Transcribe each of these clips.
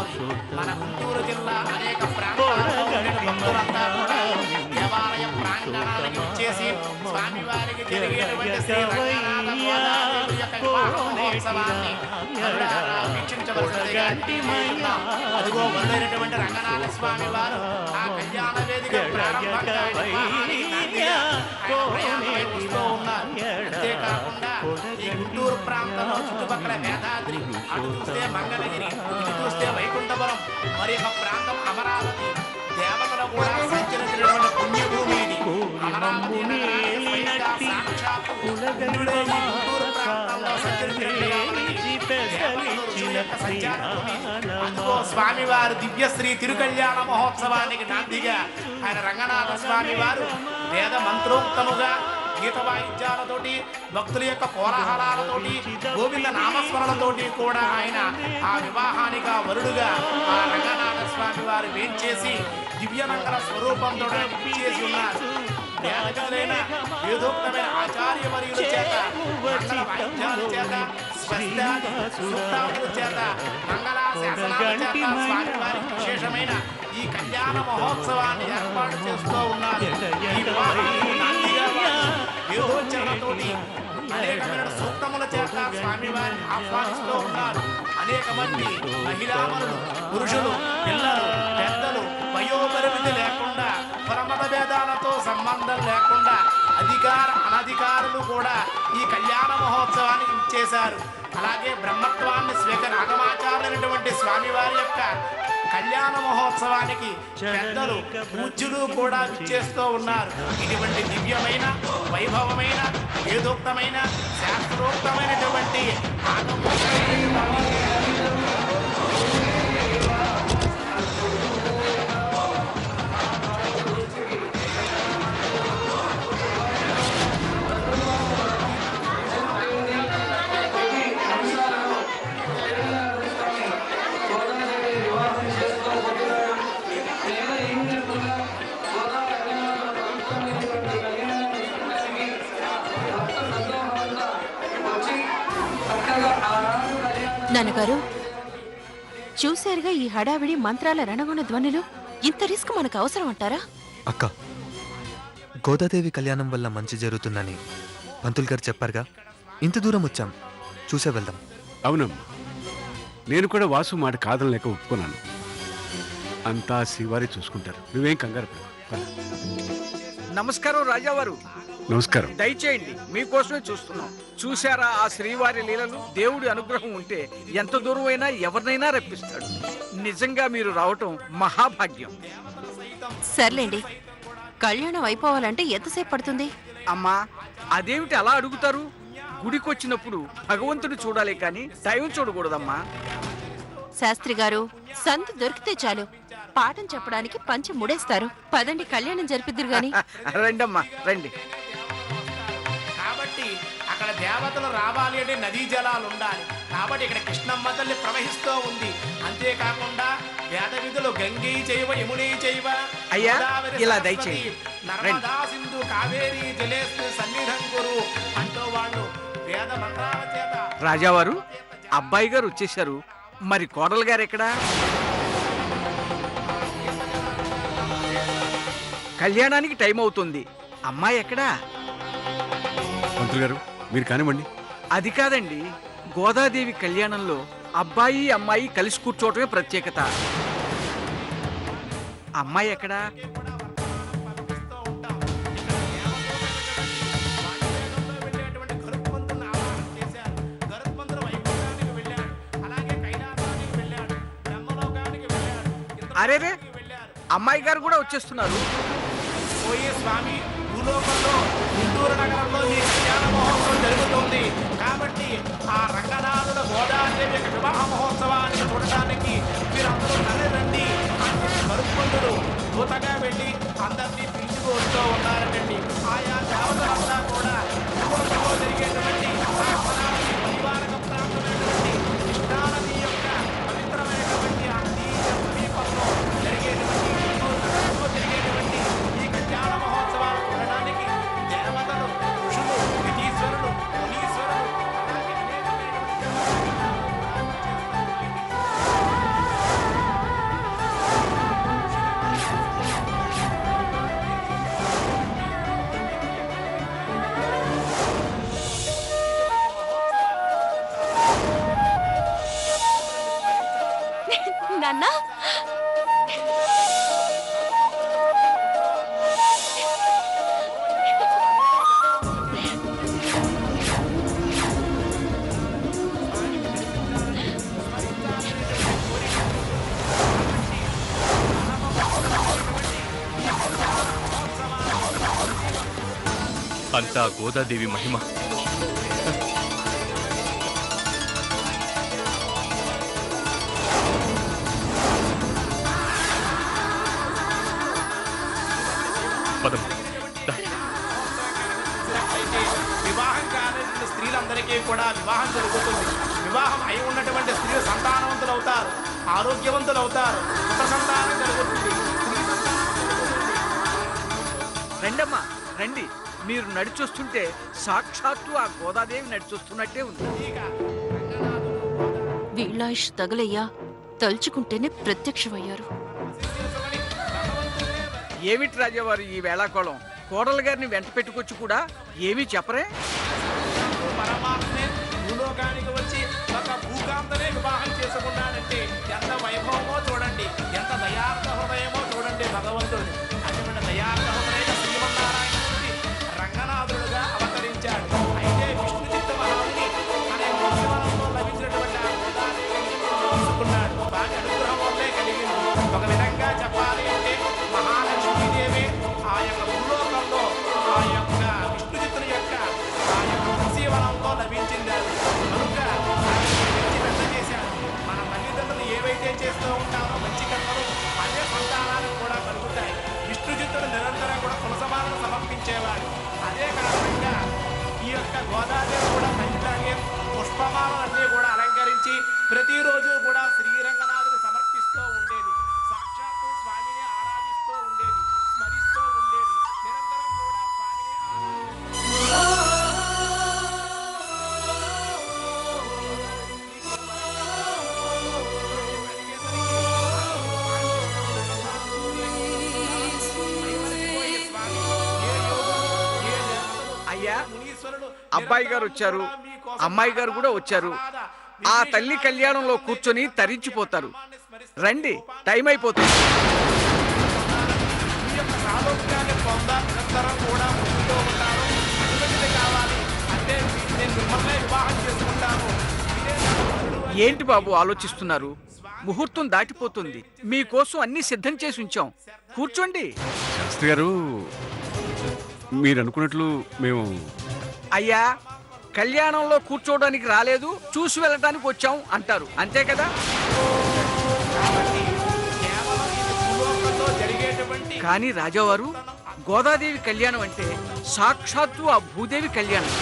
అమరావతి మన గుంటూరు జిల్లా అనేక ప్రాంతాల్లో ఉండే భక్తులంతా కూడా దేవాలయ ప్రాంగణానికి వచ్చేసి స్వామివారికి జరిగేటువంటి శ్రీ రంగనాథ గోదాదేవి యొక్క వివాహ మహోత్సవాన్ని కరుణారా వీక్షించవలసిందిగా కోరుతున్నాం. అదిగో మొదలైనటువంటి రంగనాథ స్వామి వారు ఆ కళ్యాణ వేదిక ప్రారంభంగా వివాహానికి నాందిగా ఆయన ప్రయాణమై వస్తూ ఉన్నారు. అంతేకాకుండా ఈ గుంటూరు ప్రాంతంలో చుట్టుపక్కల వేదాద్రి, అటు చూస్తే మంగళగిరి, ఇటు చూస్తే వైకుంఠపురం, మరి ఒక ప్రాంతం అమరావతి, దేవతలు కూడా సంచరించినటువంటి పుణ్యభూమి ఇది. అమరావతి నగరానికి స్వయంగా సాక్షాత్తు ఇంద్రుడే ఈ గుంటూరు ప్రాంతంలో సంచరించినట్లుగా ఉన్నది. దేవతలు ఋషుల యొక్క సంచార భూమి. అందుకో స్వామివారు దివ్యశ్రీ తిరుకళ్యాణ మహోత్సవానికి నాందిగా ఆయన రంగనాథ స్వామి వారు వేద మంత్రోక్తముగా గీత వాయిద్యాలతోటి భక్తుల యొక్క కోలాహలాలతోటి గోవింద నామస్మరణలతోటి కూడా ఆయన ఆ వివాహానికి ఆ వరుడుగా ఆ రంగనాథ స్వామి వారు వేంచేసి దివ్యమంగళ స్వరూపంతో చేసి ఉన్నారు. వేదగతులైన వేదోక్తమైన ఆచార్యవర్యుల చేత మంగళ వాయిద్యాల చేత స్వస్త్యాది సూక్తాదుల చేత మంగళ శాసనాల చేత స్వామివారికి విశేషమైన ఈ కళ్యాణ మహోత్సవాన్ని ఏర్పాటు చేస్తూ ఉన్నారు. ఈ వివాహానికి నాందిగా వేదోచ్చరణతోటి అనేకమైన సూక్తముల చేత స్వామివారిని ఆహ్వానిస్తూ ఉన్నారు. అనేక మంది మహిళామణులు, పురుషులు, పిల్లలు, పెద్దలు వయోపరిమితి లేకుండా పరమత భేదాలతో సంబంధం లేకుండా అధికార అనధికారులు కూడా ఈ కళ్యాణ మహోత్సవానికి ఇచ్చేశారు. అలాగే బ్రహ్మత్వాన్ని ఆగమాచార్యులైనటువంటి స్వామివారి యొక్క కళ్యాణ మహోత్సవానికి పెద్దలు పూజ్యులు కూడా విచ్చేస్తూ ఉన్నారు. ఇటువంటి దివ్యమైన వైభవమైన వేదోక్తమైన శాస్త్రోక్తమైనటువంటి నాన్నగారు చూశారుగా ఈ హడావిడి మంత్రాల రణగుణ ధ్వనులు. ఇంత రిస్క్ మనకు అవసరం అంటారా? అక్క, గోదాదేవి కళ్యాణం వల్ల మంచి జరుగుతుందని పంతులు గారు చెప్పారుగా, ఇంత దూరం వచ్చాం, చూసే వెళ్దాం. అవునమ్మా, నేను కూడా వాసు మాట కాదనలేక ఒప్పుకున్నాను. అంతా శ్రీవారి చూసుకుంటారు, నువ్వేం కంగారు పడ. నమస్కారం రాజావారు. నమస్కారం. దయచేయండి, మీకోసమే చూస్తున్నాం. చూశారా ఆ శ్రీవారి లీలలు? దేవుడి అనుగ్రహం ఉంటే ఎంత దూరమైనా ఎవరినైనా రప్పిస్తాడు. నిజంగా మీరు రావటం మహాభాగ్యం. సర్లేండి, కళ్యాణం అయిపోవాలంటే ఎంతసేపు పడుతుంది? అమ్మా, అదేమిటి అలా అడుగుతారు? గుడికొచ్చినప్పుడు భగవంతుడు చూడాలి కానీ దైవం చూడకూడదమ్మా. శాస్త్రి గారు, సంత దొరికితే చాలు పాఠం చెప్పడానికి పంచి ముడేస్తారు. పదండి, కళ్యాణం జరిపిద్దురు గాని. రండమ్మా రండి. కాబట్టి అక్కడ దేవతలు రావాలి అంటే నదీ జలాలు ఉండాలి. కాబట్టి ఇక్కడ కృష్ణమ్మ తల్లి ప్రవహిస్తూ ఉంది. అంతేకాకుండా వేద విధులు గంగే చైవ యమునే చైవ అయ్యా, ఇలా దయచేయండి. నర్మదా సింధు కావేరి జలేస్మిన్ సన్నిధం కురు అంటూ వాళ్ళు వేద మంత్రాల చేత. రాజావారు, అబ్బాయి గారు వచ్చేశారు, మరి కోడలు గారు ఎక్కడా? కళ్యాణానికి టైం అవుతుంది, అమ్మాయి ఎక్కడా? పంతులు గారు, మీరు కానివ్వండి. అది కాదండి, గోదాదేవి కళ్యాణంలో అబ్బాయి అమ్మాయి కలిసి కూర్చోవటమే ప్రత్యేకత. అమ్మాయి ఎక్కడా? అరేరే, అమ్మాయి గారు కూడా వచ్చేస్తున్నారు. పోయే స్వామి, భూలోకంలో గుంటూరు నగరంలో ఈ కళ్యాణ మహోత్సవం జరుగుతుంది. కాబట్టి ఆ రంగనాథుల గోదాదేవి యొక్క వివాహ మహోత్సవాన్ని చూడటానికి మీరందరూ రండి అంటే మరుపొందులు దూతగా వెళ్ళి అందరినీ పిలుచుకు వస్తూ ఉన్నారటండి. ఆయా దేవతలంతా కూడా భూలోకంలో జరిగేటువంటి పరివారక ప్రాంతమైనటువంటి కృష్ణానది యొక్క పవిత్రమైనటువంటి ఆ నదీ సమీపంలో జరిగేటువంటి జరిగేటువంటి ఈ కళ్యాణ మహోత్సవాలు చూడడానికి దేవతలు, ఋషులు, యతీశ్వరులు, మునీశ్వరులు అలాగే అనేకమైనటువంటి అంతా గోదాదేవి మహిమ. పదం. వివాహం కాలేజీ స్త్రీలందరికీ కూడా వివాహం జరుగుతుంది. వివాహం అయి ఉన్నటువంటి స్త్రీలు సంతానవంతులు అవుతారు, ఆరోగ్యవంతులు అవుతారు, ఉపసంతానం జరుగుతుంది. రండమ్మా రండి. మీరు నడిచొస్తుంటే సాక్షాత్తు ఆ గోదాదేవి నడిచొస్తున్నట్టే ఉంది. వీళ్ళాయుష్ తగలయ్యా, తలుచుకుంటేనే ప్రత్యక్షమయ్యారు. ఏమిటి రాజావారు ఈ వేళాకోళం? కోడలు గారిని వెంట పెట్టుకొచ్చి కూడా ఏమీ చెప్పరే? పరమాత్మే భూలోకానికి వచ్చి ఒక భూకాంతనే వివాహం చేసుకున్నాడంటే ఎంత వైభవమో చూడండి, ఎంత దయార్థ హృదయమో చూడండి భగవంతుడు. అటువంటి దయార్థ హృదయ శ్రీమన్నారాయణుడి రంగనాథుడుగా అవతరించాడు. అయితే విష్ణు చిత్త మహాముని అనే మోక్షవనంలో లభించినటువంటి ఆ గోదాదేవిని తీసుకున్నాడు. వాటి అనుగ్రహం వల్లే కలిగింది. ఒక విధంగా చెప్పాలి అంటే మహాలక్ష్మీదేవి ఆ యొక్క భూలోకంలో ఆ యొక్క విష్ణు చిత్తుని యొక్క ఆ యొక్క వంశీవనంలో లభించింది. కనుక మంచి పెద్ద చేశాడు. మన తల్లిదండ్రులు ఏవైతే చేస్తూ ఉంటారో మంచి కర్మలు అదే సంతానాలకు కూడా కలుగుతాయి. విష్ణు చిత్తుడు నిరంతరం కూడా తులసమాలను సమర్పించేవాడు. అదే కారణంగా ఈ యొక్క గోదాదేవి కూడా తల్లిలాగే పుష్పమాలన్నీ కూడా అలంకరించి ప్రతిరోజు కూడా శ్రీరంగనాథుని సమర్పిస్తూ ఉండేది. సాక్షాత్తు స్వామిని ఆరాధిస్తూ ఉండేది, స్మరిస్తూ ఉండేది. నిరంతరం కూడా స్వామిని అయ్యా, అబ్బాయి గారు వచ్చారు, అమ్మాయి గారు కూడా వచ్చారు. ఆ తల్లి కళ్యాణంలో కూర్చొని తరించిపోతారు. రండి, టైం అయిపోతుంది. ఈ యొక్క సాలోక్యాన్ని నిరంతరం కూడా ముందుతో ఉంటారు. అటువంటిది కావాలి అంటే నేను మిమ్మల్ని వివాహం చేసుకుంటాను. ఏంటి బాబు ఆలోచిస్తున్నారు? ముహూర్తం దాటిపోతుంది. మీకోసం అన్ని సిద్ధం చేసి ఉంచాం. కూర్చోండి. శాస్త్రి గారు, మీరు అనుకున్నట్లు మేము అయ్యా, కళ్యాణంలో కూర్చోవడానికి రాలేదు, చూసి వెళ్ళటానికి వచ్చాం అంటారు, అంతే కదా? కేవలం ఇది భూలోకంలో జరిగేటువంటి కానీ రాజావారు, గోదాదేవి కళ్యాణం అంటే సాక్షాత్తు ఆ భూదేవి కళ్యాణం.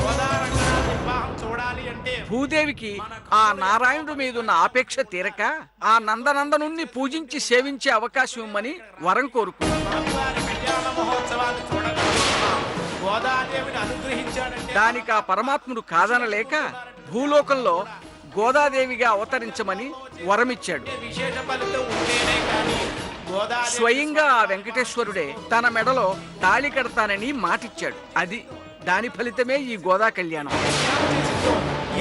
గోదారంగనాథ వివాహం చూడాలి అంటే భూదేవికి ఆ నారాయణుడి మీద ఉన్న ఆపేక్ష తీరక ఆ నందనందనుణ్ణి పూజించి సేవించే అవకాశం ఇవ్వమని వరం కోరుకుంది. స్వామివారి కళ్యాణ మహోత్సవాన్ని చూడగలుగుతున్నాం. గోదాదేవిని అనుగ్రహించాడంటే దానికి ఆ పరమాత్ముడు కాదనలేక భూలోకంలో గోదాదేవిగా అవతరించమని వరమిచ్చాడు. విశేష ఫలితం ఉంటేనే కానీ గోదాదేవి స్వయంగా ఆ వెంకటేశ్వరుడే తన మెడలో తాళి కడతానని మాటిచ్చాడు. అది దాని ఫలితమే ఈ గోదా కళ్యాణం. చేసిందో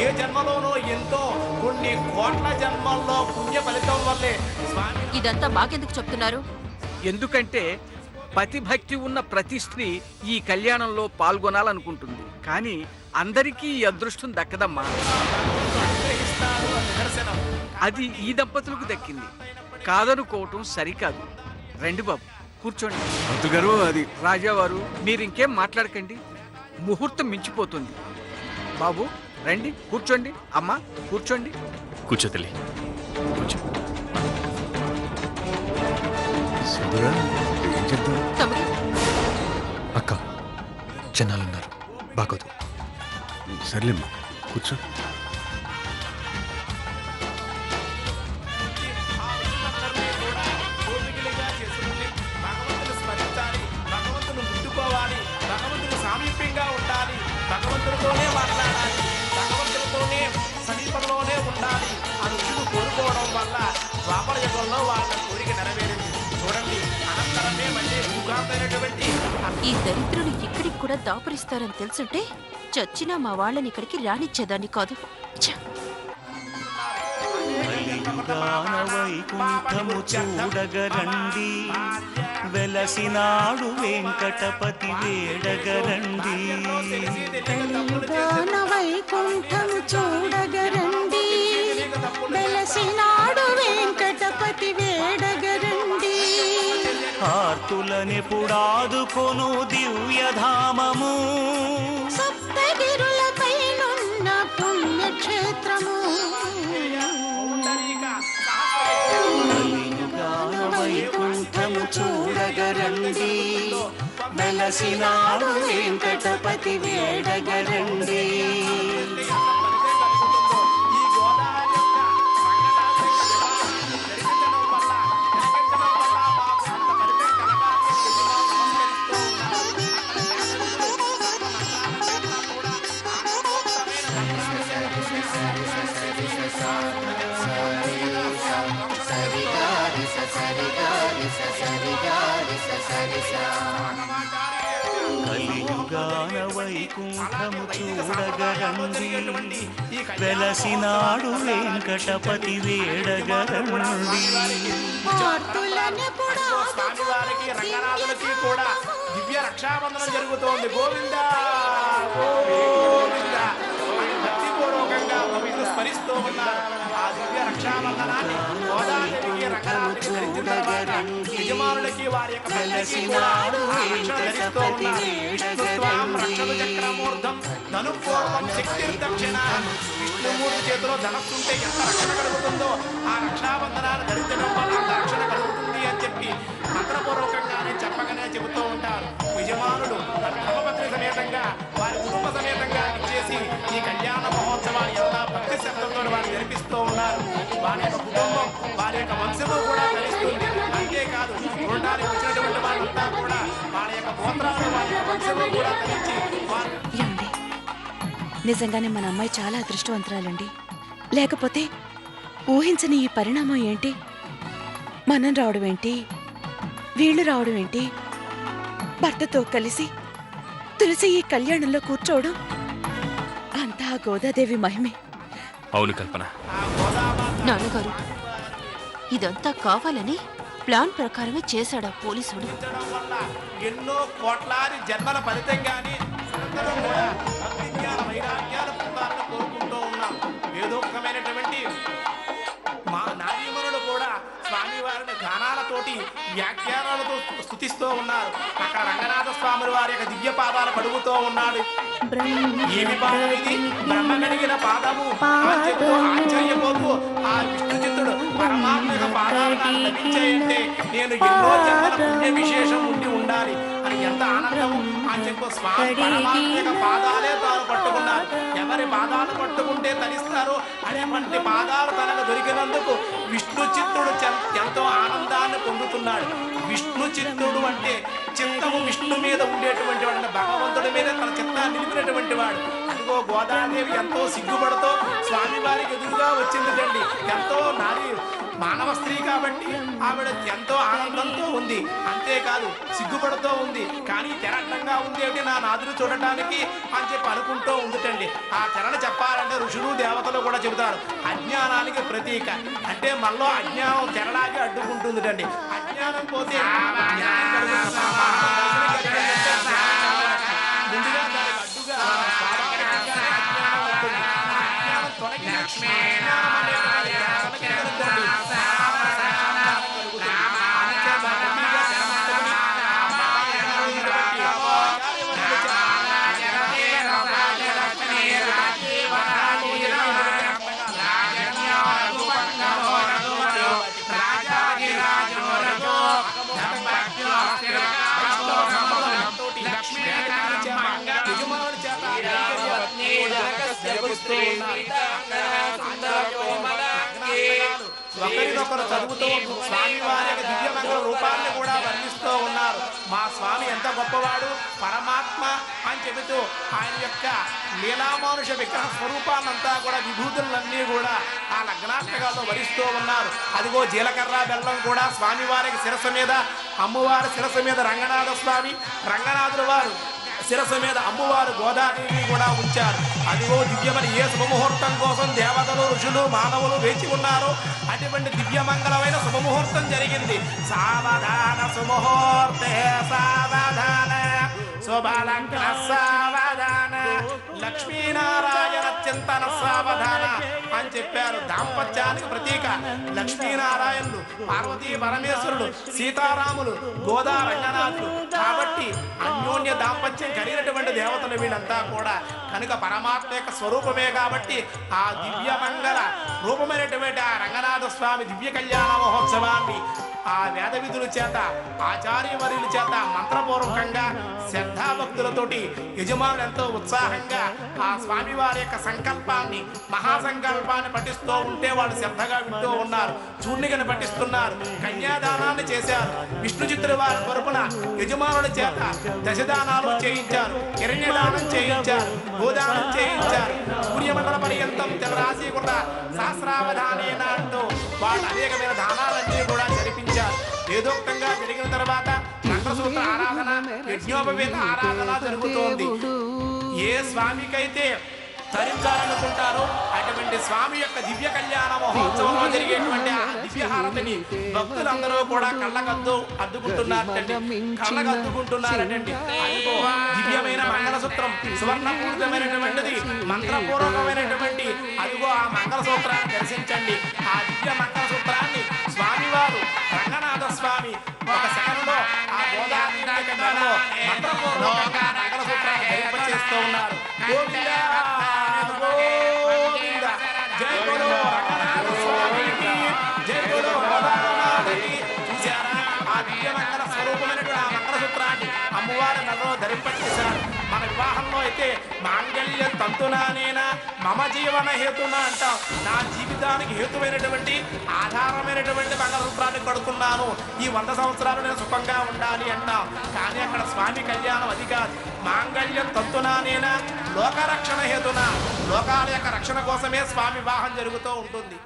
ఏ జన్మలోనో ఎంతో కొన్ని కోట్ల జన్మల్లో పుణ్య ఫలితం వల్లే స్వామి ఇదంతా మాకెందుకు చెప్తున్నారు? ఎందుకంటే పతిభక్తి ఉన్న ప్రతి స్త్రీ ఈ కళ్యాణంలో పాల్గొనాలనుకుంటుంది. కానీ అందరికీ ఈ అదృష్టం దక్కదమ్మా. అనుగ్రహిస్తాడు అని నిదర్శనం. అది ఈ దంపతులకు దక్కింది. కాదనుకోవటం సరికాదు. రండి బాబు, కూర్చోండి. పంతులు గారు, అది రాజావారు, మీరు ఇంకేం మాట్లాడకండి. ముహూర్తం మించిపోతుంది. బాబు రండి, కూర్చోండి. అమ్మా కూర్చోండి. కూర్చో తల్లి, కూర్చో. సుందరా, ఏం చెప్తాం? తమ్ముడు, అక్క, జనాలున్నారు, బాగోదు. సర్లేమ్మా, కూర్చో. ఆ విషయాలన్నీ కూడా కోరికలుగా చేసుకుని భగవంతుని స్మరించాలి, భగవంతుని ముట్టుకోవాలి, భగవంతుని సామీప్యంగా ఉండాలి, భగవంతుడితోనే మాట్లాడాలి, భగవంతుడితోనే సమీపంలోనే ఉండాలి అని ఋషులు కోరుకోవడం వల్ల ద్వాపర యుగంలో వాళ్ళ కోరిక నెరవేరింది. చూడండి, అనంతరమే మళ్ళీ భూకాంతైనటువంటి ఈ దరిద్రులు ఇక్కడికి కూడా దాపరిస్తారని తెలుసుంటే చచ్చినా మా వాళ్ళని ఇక్కడికి రానిచ్చేదాన్ని కాదు. ఛ! వైకుంఠము చూడగరండి, వెలసినాడు వెంకటపతి వేడగరండి. తెలంగాణ వైకుంఠము చూడగరండి, వెలసినాడు వెంకటపతి వేడగరండి. ఆ ఆర్తులనెపుడాదుకొను దివ్యధామము సప్తగిరులపైనున్న పుణ్యక్షేత్రము కలియుగాన వైకుంఠము చూడగరండి వెలసినాడు వెంకటపతి వేడగరండి కలియుగాన వైకుంఠము చూడగరండి వెలసినాడు వెంకటపతి వేడగరండి స్వామివారికి రంగనాథులకి కూడా దివ్య రక్షాబంధనం జరుగుతోంది. గోవింద గోవింద అని భక్తిపూర్వకంగా గోవింద స్మరిస్తూ ఉన్నారు. ఆ దివ్య రక్షాబంధనాన్ని గోదాదేవికి రంగనాథుడికి ధరించిన తర్వాత యజమానులకి వారి యొక్క పిల్లలకి కూడా ఆ రక్షణ ధరిస్తూ ఉన్నారు. విష్ణుత్వాం రక్షణ చక్రమూర్ధం ధనుపూర్వం శక్తిర్దక్షిణ. విష్ణుమూర్తి చేతిలో ధనస్సుంటే ఎంత రక్షణ కలుగుతుందో ఆ రక్షాబంధనాన్ని ధరించడం వల్ల అంత రక్షణ కలుగుతుంది అని చెప్పి మంత్రపూర్వకంగానే చెప్పగానే చెబుతూ ఉంటారు. యజమానులు ధర్మపత్ని సమేతంగా వారి కుటుంబ సమేతంగా ఇచ్చేసి ఈ కళ్యాణ మహోత్సవాన్ని ఎంత భక్తి శబ్దంతో వారు జరిపిస్తూ ఉన్నారు. వారి యొక్క కుటుంబం వారి యొక్క వంశము కూడా తెలుస్తుంది. అంతేకాదు చూడడానికి వచ్చినటువంటి వాళ్ళంతా కూడా వాళ్ళ యొక్క గోత్రాలు వారి యొక్క వంశము కూడా తెలిసి వారు ఏమండి నిజంగానే మన అమ్మాయి చాలా అదృష్టవంతురాలండి. లేకపోతే ఊహించని ఈ పరిణామం ఏంటి? మనం రావడం ఏంటి, వీళ్ళు రావడం ఏంటి, భర్తతో కలిసి తులసి ఈ కళ్యాణంలో కూర్చోవడం అంతా గోదాదేవి మహిమే. అవును కల్పన. నాన్నగారు ఇదంతా కావాలని ప్లాన్ ప్రకారమే చేశాడా పోలీసుడు? వల్ల ఎన్నో కోట్లాది జన్మల ఫలితంగానే అందరం కూడా భక్తి జ్ఞాన వైరాగ్యాల పొందాలని కోరుకుంటూ ఉన్నాం. ఏదోకమైనటువంటి మా నారీమణులు కూడా స్వామివారిని గానాలతోటి వ్యాఖ్యానాలతో స్తుతిస్తూ ఉన్నారు. అక్కడ రంగనాథ స్వామి వారి యొక్క దివ్య పాదాలు కడుగుతూ ఉన్నాడు. ఏమి పాదం ఇది? బ్రహ్మ కడిగిన పాదము అని చెప్తూ ఆశ్చర్యపోతూ ఆ విష్ణు చిత్తుడు పరమాత్మ యొక్క పాదాలు నాకు లభించాయంటే నేను ఎన్నో జన్మల పుణ్య విశేషం ఉండి ఉండాలి అని ఎంత ఆనందము అని చెప్పు స్వామి పరమాత్మ యొక్క పాదాలే తాను పట్టుకున్నారు. ఎవరి పాదాలు పట్టుకుంటే తరిస్తారో అటువంటి పాదాలు తనకు దొరికినందుకు విష్ణు చిత్తుడు ఎంతో ఆనందాన్ని పొందుతున్నాడు. విష్ణు చిత్తుడు అంటే చిత్తము విష్ణు మీద ఉండేటువంటి వాడు, భగవంతుడి మీద తన చిత్తాన్ని నిలిపినటువంటి వాడు. అదిగో గోదాదేవి ఎంతో సిగ్గుపడుతూ స్వామివారికి ఎదురుగా వచ్చిందిటండి. ఎంతో నారీ మానవ స్త్రీ కాబట్టి ఆవిడ ఎంతో ఆనందంతో ఉంది. అంతేకాదు సిగ్గుపడుతూ ఉంది. కానీ తెరటంగా ఉంది ఏమిటి నా నాదుడు చూడటానికి అని చెప్పి అనుకుంటూ ఉందిటండి. ఆ తెరణ చెప్పాలంటే ఋషులు దేవతలు కూడా చెబుతారు అజ్ఞానానికి ప్రతీక. అంటే మనలో అజ్ఞానం తెరలాగే అడ్డుకుంటుందిటండి. అజ్ఞానం పోతే జ్ఞానం కలుగుతుంది. ముందుగా దానికి అడ్డుగా అజ్ఞానం తొలగి ఒకరినొకరు చదువుతూ స్వామివారి యొక్క దివ్యమంగళ రూపాన్ని కూడా వర్ణిస్తూ ఉన్నారు. మా స్వామి ఎంత గొప్పవాడు, పరమాత్మ అని చెబుతూ ఆయన యొక్క లీలామానుష విగ్రహ స్వరూపాన్నంతా కూడా విభూతులన్నీ కూడా ఆ లగ్నాష్టకాలతో వరిస్తూ ఉన్నారు. అదిగో జీలకర్ర బెల్లం కూడా స్వామివారికి శిరస్సు మీద, అమ్మవారి శిరస్సు మీద రంగనాథ స్వామి, రంగనాథుల వారు శిరస్సు మీద అమ్మవారు గోదాదేవి కూడా ఉంచారు. అదిగో దివ్యమని ఏ శుభముహూర్తం కోసం దేవతలు ఋషులు మానవులు వేచి ఉన్నారు. అటువంటి దివ్యమంగళమైన శుభముహూర్తం జరిగింది. సావధాన సుముహూర్తే సావధాన శుభలగ్న సావధాన లక్ష్మీనారాయణ చింతన సావధాన అని చెప్పారు. దాంపత్యానికి ప్రతీక లక్ష్మీనారాయణులు, పార్వతీ పరమేశ్వరుడు, సీతారాములు, గోదా రంగనాథులు. కాబట్టి అన్యోన్య దాంపత్యం కలిగినటువంటి దేవతలు వీళ్ళంతా కూడా. కనుక పరమాత్మ యొక్క స్వరూపమే కాబట్టి ఆ దివ్య మంగళ రూపమైనటువంటి ఆ రంగనాథ స్వామి దివ్య కళ్యాణ మహోత్సవాన్ని ఆ వేద విధుల చేత, ఆచార్యవర్యుల చేత మంత్రపూర్వకంగా శ్రద్ధాభక్తులతోటి యజమానులు ఎంతో ఉత్సాహంగా ఆ స్వామివారి యొక్క సంకల్పాన్ని, మహాసంకల్పాన్ని పఠిస్తూ ఉంటే వాళ్ళు శ్రద్ధగా వింటూ ఉన్నారు. చూర్ణికను పఠిస్తున్నారు, కన్యాదానాన్ని చేశారు. విష్ణు చిత్తుల వారి తరపున యజమానుల చేత దశదానాలు చేయించారు, హిరణ్యదానం చేయించారు, గోదానం చేయించారు. సూర్యమండల పర్యంతం తెలరాశి కూడా సహస్రావధానేన అంటూ వాళ్ళు అనేకమైన దానాలన్నీ కూడా జరిపించారు. వేదోక్తంగా జరిగిన తర్వాత మంత్రసూత్ర ఆరాధన, యజ్ఞోపవేత ఆరాధన జరుగుతోంది. ఏ స్వామికైతే ధరించాలనుకుంటారో అటువంటి స్వామి యొక్క దివ్య కళ్యాణ మహోత్సవంలో జరిగేటువంటి ఆ దివ్య హారతిని భక్తులందరూ కూడా అద్దుకుంటున్నారటండి. అదిగో దివ్యమైన మంగళసూత్రం, సువర్ణపూరితమైనటువంటిది, మంత్రపూర్వకమైనటువంటి అదిగో ఆ మంగళసూత్రాన్ని దర్శించండి. ఆ దివ్య మంగళసూత్రాన్ని స్వామివారు రంగనాథ స్వామి ఒక సెకండ్లో ఆ గోదావరి మంత్రపూర్వకంగా మంగళసూత్రాన్ని ధరింపచేస్తూ ఉన్నారు. గోవిందా గోవింద, జై బోలో రంగనాథ స్వామికి, జై బోలో గోదావరి. చూశారా ఆ దివ్య మంగళ స్వరూపమైనటువంటి ఆ మంగళసూత్రాన్ని అమ్మవారి నగలో ధరింపచేశారు. మన వివాహంలో అయితే మాంగళ్యం తంతునానేనా మమ జీవన హేతున అంటాం. నా జీవితానికి హేతువైనటువంటి ఆధారమైనటువంటి మంగళసూత్రాన్ని కడుతున్నాను. ఈ 100 సంవత్సరాలు నేను సుఖంగా ఉండాలి అంటాం. కానీ అక్కడ స్వామి కళ్యాణం అది కాదు. మాంగళ్యం తంతునానేనా లోకరక్షణ హేతున, లోకాల యొక్క రక్షణ కోసమే స్వామి వివాహం జరుగుతూ ఉంటుంది.